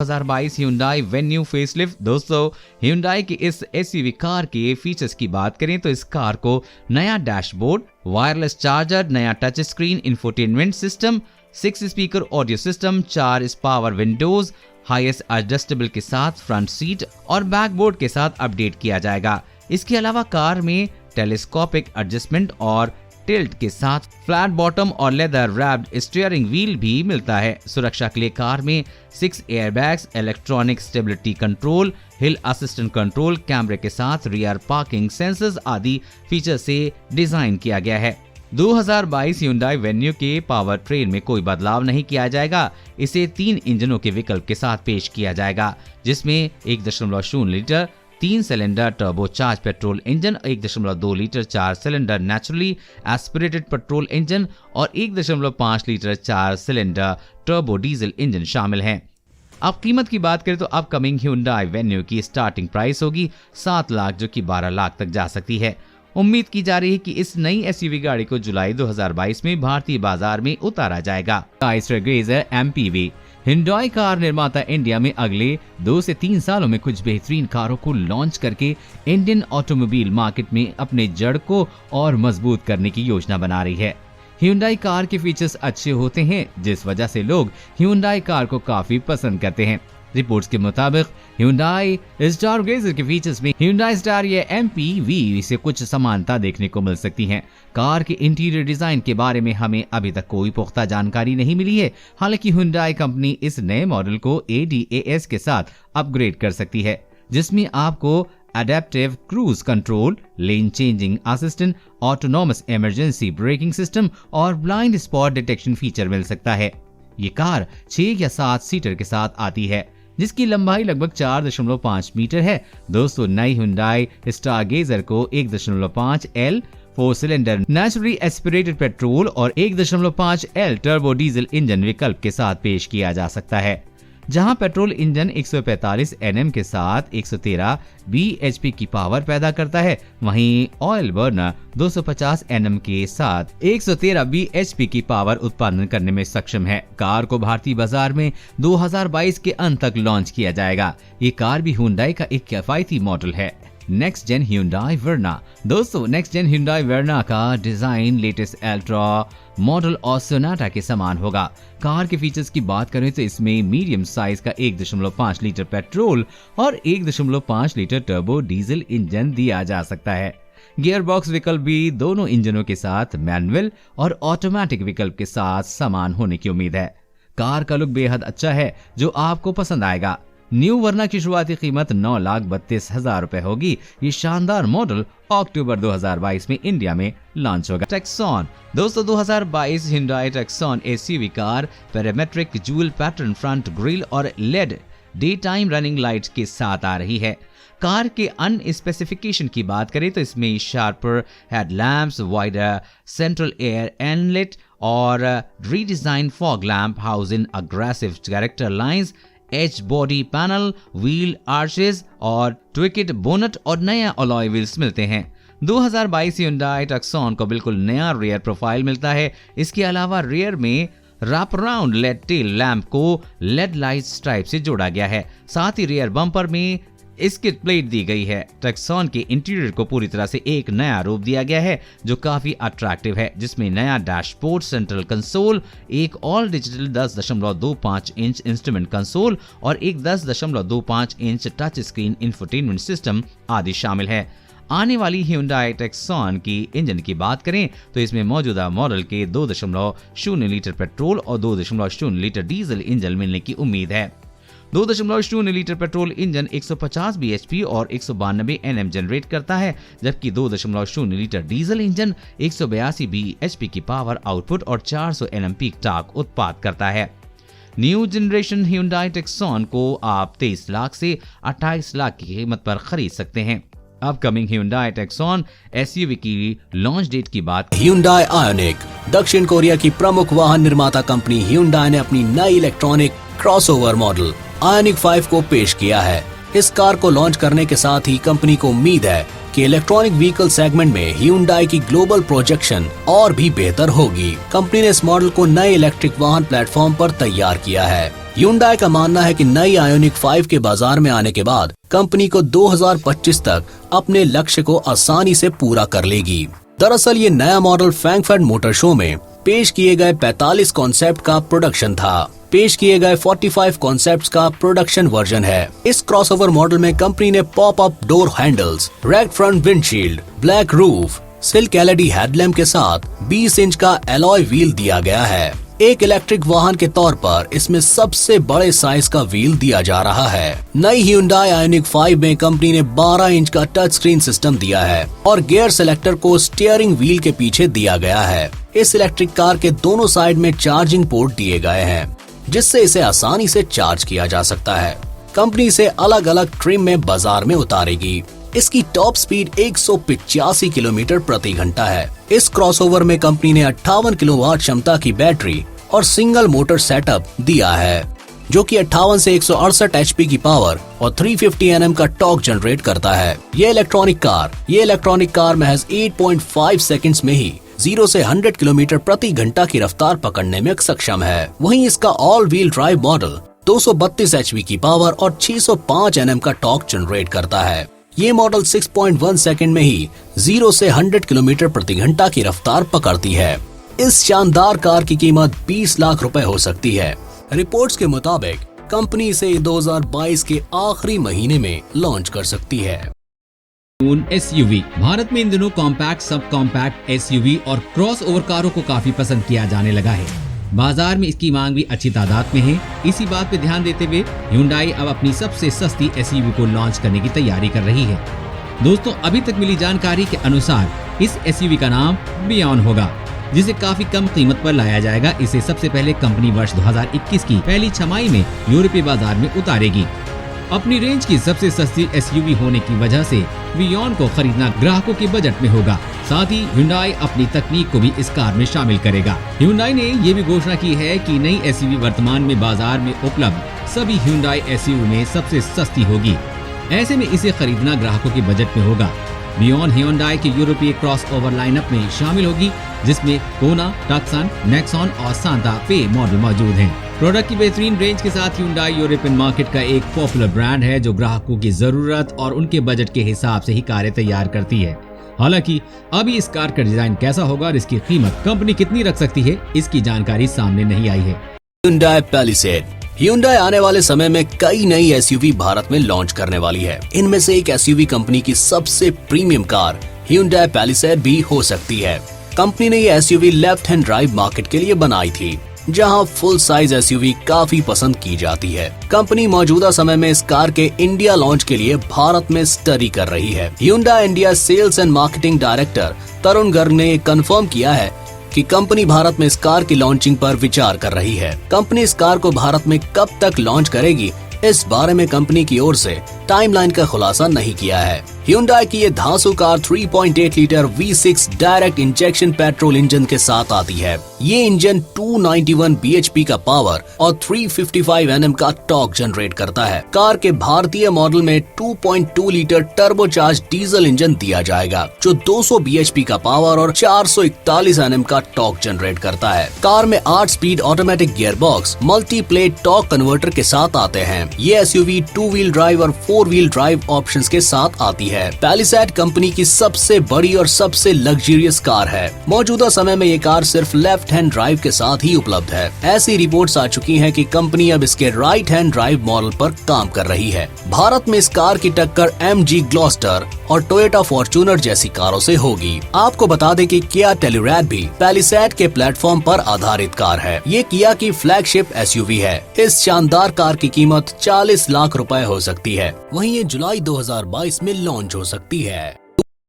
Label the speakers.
Speaker 1: 2022 Hyundai Venue facelift. दोस्तों, Hyundai की इस एसयूवी कार के फीचर्स की बात करें तो इस कार को नया डैशबोर्ड, वायरलेस चार्जर, नया touch screen, infotainment system, 6 speaker audio system, 4 power Windows, highest adjustable के साथ फ्रंट सीट और बैकबोर्ड के साथ अपडेट किया जाएगा। इसके अलावा कार में टेलीस्कोपिक एडजस्टमेंट और टिल्ट के साथ फ्लैट बॉटम और लेदर रैप्ड स्टीयरिंग व्हील भी मिलता है। सुरक्षा के लिए कार में 6 एयरबैग्स, इलेक्ट्रॉनिक स्टेबिलिटी कंट्रोल, हिल असिस्टेंट कंट्रोल, कैमरे के साथ रियर पार्किंग सेंसर्स आदि फीचर से डिजाइन किया गया है। 2022 Hyundai Venue के पावर ट्रेन में कोई बदलाव नहीं किया जाएगा। इसे 3 इंजनों के विकल्प के साथ पेश किया जाएगा, जिसमें 1.0 litre 3 cylinder turbocharge petrol engine, 1.2 litre 4 cylinder naturally aspirated petrol engine और 1.5 litre 4 cylinder turbo diesel engine शामिल हैं। अब कीमत की बात करें तो अपकमिंग Hyundai Venue की स्टार्टिंग प्राइस होगी 7 लाख, जो कि 12 लाख तक जा सकती है। उम्मीद की जा रही है कि इस नई एसयूवी गाड़ी को जुलाई 2022 में भारतीय बाजार में उतारा जाएगा। Trailblazer MPV। Hyundai कार निर्माता इंडिया में अगले 2 से 3 सालों में कुछ बेहतरीन कारों को लॉन्च करके इंडियन ऑटोमोबाइल मार्केट में अपने जड़ को और मजबूत करने की योजना बना रही है। Hyundai कार के फीचर्स अच्छे होते हैं, जिस वजह से लोग Hyundai कार को काफी पसंद करते हैं। रिपोर्ट्स के मुताबिक Hyundai Stargazer के फीचर्स में Hyundai Staria MPV से कुछ समानता देखने को मिल सकती है। कार के इंटीरियर डिजाइन के बारे में हमें अभी तक कोई पुख्ता जानकारी नहीं मिली है। हालांकि Hyundai कंपनी इस नए मॉडल को ADAS के साथ अपग्रेड कर सकती है, जिसमें आपको एडेप्टिव क्रूज कंट्रोल, लेन changing assistant, autonomous emergency braking system और ब्लाइंड स्पॉट डिटेक्शन फीचर मिल सकता है। ये कार 6 या 7 सीटर के साथ आती है, जिसकी लंबाई लगभग 4.5 मीटर है। दोस्तों, नई Hyundai Stargazer को 1.5 L 4 cylinder naturally aspirated petrol और 1.5 L टर्बो डीजल इंजन विकल्प के साथ पेश किया जा सकता है। जहां पेट्रोल इंजन 145 Nm के साथ 113 bhp की पावर पैदा करता है, वहीं ऑयल बर्नर 250 Nm के साथ 113 bhp की पावर उत्पादन करने में सक्षम है। कार को भारतीय बाजार में 2022 के अंत तक लॉन्च किया जाएगा। ये कार भी Hyundai का एक किफायती मॉडल है। Next gen Hyundai Verna। दोस्तों, नेक्स्ट जेन Hyundai Verna का डिजाइन लेटेस्ट अल्ट्रा मॉडल और सोनाटा के समान होगा। कार के फीचर्स की बात करें तो इसमें मीडियम साइज का 1.5 लीटर पेट्रोल और 1.5 लीटर टर्बो डीजल इंजन दिया जा सकता है। गियर बॉक्स विकल्प भी दोनों इंजनों के साथ मैनुअल और ऑटोमेटिक विकल्प के साथ समान होने की उम्मीद है। कार का लुक बेहद अच्छा है, जो आपको पसंद आएगा। न्यू वर्ना की शुरुआती कीमत 9,32,000 रुपए होगी। ये शानदार मॉडल अक्टूबर 2022 में इंडिया में लॉन्च होगा। Tucson। दोस्तों, 2022 Hyundai Tucson SUV car parametric jewel pattern front grille और LED day time running lights के साथ आ रही है। कार के अन्य स्पेसिफिकेशन की बात करें तो इसमें sharper headlamps, wider central air inlet और redesigned fog lamp housing aggressive character lines, H body panel, wheel arches और ट्विकेट बोनट और नया अलॉय व्हील्स मिलते हैं। 2022 Hyundai Tucson को बिल्कुल नया रियर प्रोफाइल मिलता है। इसके अलावा रियर में wrap around lead tail lamp को लेड लाइट स्ट्राइप से जोड़ा गया है। साथ ही रियर बम्पर में स्किड प्लेट दी गई है। Tucson के इंटीरियर को पूरी तरह से एक नया रूप दिया गया है, जो काफी अट्रैक्टिव है, जिसमें नया डैशबोर्ड, सेंट्रल कंसोल, एक all digital 10.25 inch instrument console और एक 10.25 inch touch screen infotainment system आदि शामिल है। आने वाली Hyundai Tucson की इंजन की बात करें तो इसमें मौजूदा मॉडल के 2.0 लीटर पेट्रोल और 2.0 लीटर डीजल इंजन मिलने की उम्मीद है। 2.0 लीटर पेट्रोल इंजन 150 bhp और 192 Nm जनरेट करता है, जबकि 2.0 लीटर डीजल इंजन 182 bhp की पावर आउटपुट और 400 Nm पीक टॉर्क उत्पाद करता है। न्यू जनरेशन Hyundai Tucson को आप 23 लाख से 28 लाख की कीमत पर खरीद सकते हैं। अपकमिंग Hyundai Tucson एसयूवी की लॉन्च डेट की बात।
Speaker 2: Hyundai Ioniq। दक्षिण कोरिया की प्रमुख वाहन निर्माता कंपनी Hyundai ने अपनी नई इलेक्ट्रॉनिक क्रॉसओवर मॉडल Ioniq 5 को पेश किया है। इस कार को लॉन्च करने के साथ ही कंपनी को उम्मीद है कि इलेक्ट्रॉनिक व्हीकल सेगमेंट में Hyundai की ग्लोबल प्रोजेक्शन और भी बेहतर होगी। कंपनी ने इस मॉडल को नए इलेक्ट्रिक वाहन प्लेटफॉर्म पर तैयार किया है। Hyundai का मानना है कि नई आयोनिक 5 के बाजार में आने के बाद कंपनी को 2025 तक अपने लक्ष्य को आसानी से पूरा कर लेगी। दरअसल ये नया मॉडल फ्रैंकफर्ट मोटर शो में पेश किए गए 45 कॉन्सेप्ट का प्रोडक्शन था। पेश किए गए 45 कॉन्सेप्ट्स का प्रोडक्शन वर्जन है। इस क्रॉसओवर मॉडल में कंपनी ने pop up door handles, raked front windshield, black roof, silk LED headlamp के साथ 20 इंच का एलॉय व्हील दिया गया है। एक इलेक्ट्रिक वाहन के तौर पर इसमें सबसे बड़े साइज का व्हील दिया जा रहा है। नई Hyundai आयोनिक 5 में कंपनी ने 12 इंच का टच स्क्रीन सिस्टम दिया है और गियर सेलेक्टर को स्टीयरिंग व्हील के पीछे दिया गया है। इस इलेक्ट्रिक कार के दोनों साइड में चार्जिंग पोर्ट दिए गए हैं, जिससे इसे आसानी से चार्ज किया जा सकता है। कंपनी इसे अलग अलग ट्रिम में बाजार में उतारेगी। इसकी टॉप स्पीड 185 किलोमीटर प्रति घंटा है। इस क्रॉसओवर में कंपनी ने 58 किलोवाट क्षमता की बैटरी और सिंगल मोटर सेटअप दिया है, जो कि 58 से 168 एचपी की पावर और 350 Nm का टॉर्क जनरेट करता है। ये इलेक्ट्रॉनिक कार महज 8.5 सेकंड्स में ही 0 से 100 किलोमीटर प्रति घंटा की रफ्तार पकड़ने में सक्षम है। वहीं इसका all wheel drive model 232 HP की पावर और 605 Nm का टॉर्क जनरेट करता है। ये मॉडल 6.1 सेकंड में ही 0 से 100 किलोमीटर प्रति घंटा की रफ्तार पकड़ती है। इस शानदार कार की कीमत 20 लाख रुपए हो सकती है। रिपोर्ट्स के मुताबिक कंपनी इसे 2022 के आखिरी महीने में लॉन्च कर सकती है।
Speaker 1: SUV भारत में इन दिनों कॉम्पैक्ट, सब कॉम्पैक्ट, SUV और क्रॉस ओवर कारों को काफी पसंद किया जाने लगा है। बाजार में इसकी मांग भी अच्छी तादाद में है। इसी बात पे ध्यान देते हुए Hyundai अब अपनी सबसे सस्ती SUV को लॉन्च करने की तैयारी कर रही है। दोस्तों, अभी तक मिली जानकारी के अनुसार इस SUV का नाम बियॉन होगा, जिसे काफी कम कीमत पर लाया जाएगा। इसे सबसे पहले कंपनी वर्ष 2021 की पहली छमाही में यूरोपीय बाजार में उतारेगी। अपनी रेंज की सबसे सस्ती SUV होने की वजह से बियॉन को खरीदना ग्राहकों के बजट में होगा। साथ ही Hyundai अपनी तकनीक को भी इस कार में शामिल करेगा। Hyundai ने ये भी घोषणा की है कि नई SUV वर्तमान में बाजार में उपलब्ध सभी Hyundai SUV में सबसे सस्ती होगी। ऐसे में इसे खरीदना ग्राहकों के बजट में होगा। बियॉन Hyundai के यूरोपीय क्रॉस ओवर लाइनअप में शामिल होगी, जिसमें कोना, टक्सन, नेक्सॉन और सांता फे मॉडल मौजूद हैं। प्रोडक्ट की बेहतरीन रेंज के साथ Hyundai यूरोपियन मार्केट का एक पॉपुलर ब्रांड है, जो ग्राहकों की जरूरत और उनके बजट के हिसाब से ही कारें तैयार करती है। हालांकि अभी इस कार का डिजाइन कैसा होगा और इसकी कीमत कंपनी कितनी रख सकती है, इसकी जानकारी सामने नहीं आई है।
Speaker 2: Hyundai Palisade Hyundai आने वाले समय में कई नई SUV भारत में लॉन्च करने वाली है। इनमें से एक SUV कंपनी की सबसे प्रीमियम कार Hyundai Palisade भी हो सकती है। कंपनी ने ये SUV left hand drive market के लिए बनाई थी, जहां फुल साइज SUV काफी पसंद की जाती है। कंपनी मौजूदा समय में इस कार के इंडिया लॉन्च के लिए भारत में स्टडी कर रही है। Hyundai India sales and marketing director Tarun Garg ने कंफर्म किया है कि कंपनी भारत में इस कार की लॉन्चिंग पर विचार कर रही है। कंपनी इस कार को भारत में कब तक लॉन्च करेगी, इस बारे में कंपनी की ओर से टाइमलाइन का खुलासा नहीं किया है। Hyundai की ये धांसू car 3.8 litre V6 direct injection petrol engine के साथ आती है। ये इंजन 291 bhp का पावर और 355 Nm का टॉर्क जनरेट करता है। कार के भारतीय मॉडल में 2.2 लीटर टर्बोचार्ज डीजल इंजन दिया जाएगा, जो 200 bhp का पावर और 441 Nm का टॉर्क जनरेट करता है। कार में 8 speed automatic gear box, multi plate torque converter के साथ आते हैं। ये SUV 2 व्हील ड्राइव और 4 व्हील ड्राइव ऑप्शंस के साथ आती है। Palisade कंपनी की सबसे बड़ी और सबसे लग्जरियस कार है। मौजूदा समय में ये कार सिर्फ लेफ्ट हैंड ड्राइव के साथ ही उपलब्ध है। ऐसी रिपोर्ट्स आ चुकी हैं कि कंपनी अब इसके राइट हैंड ड्राइव मॉडल पर काम कर रही है। भारत में इस कार की टक्कर MG ग्लॉस्टर और टोयोटा फॉर्च्यूनर जैसी कारों से होगी। आपको बता दें कि Kia Telluride भी Palisade के प्लेटफॉर्म पर आधारित कार है। ये Kia की फ्लैगशिप SUV है। इस शानदार कार की कीमत 40 लाख रुपए हो सकती है। वहीं ये जुलाई 2022 में लॉन्च हो सकती है।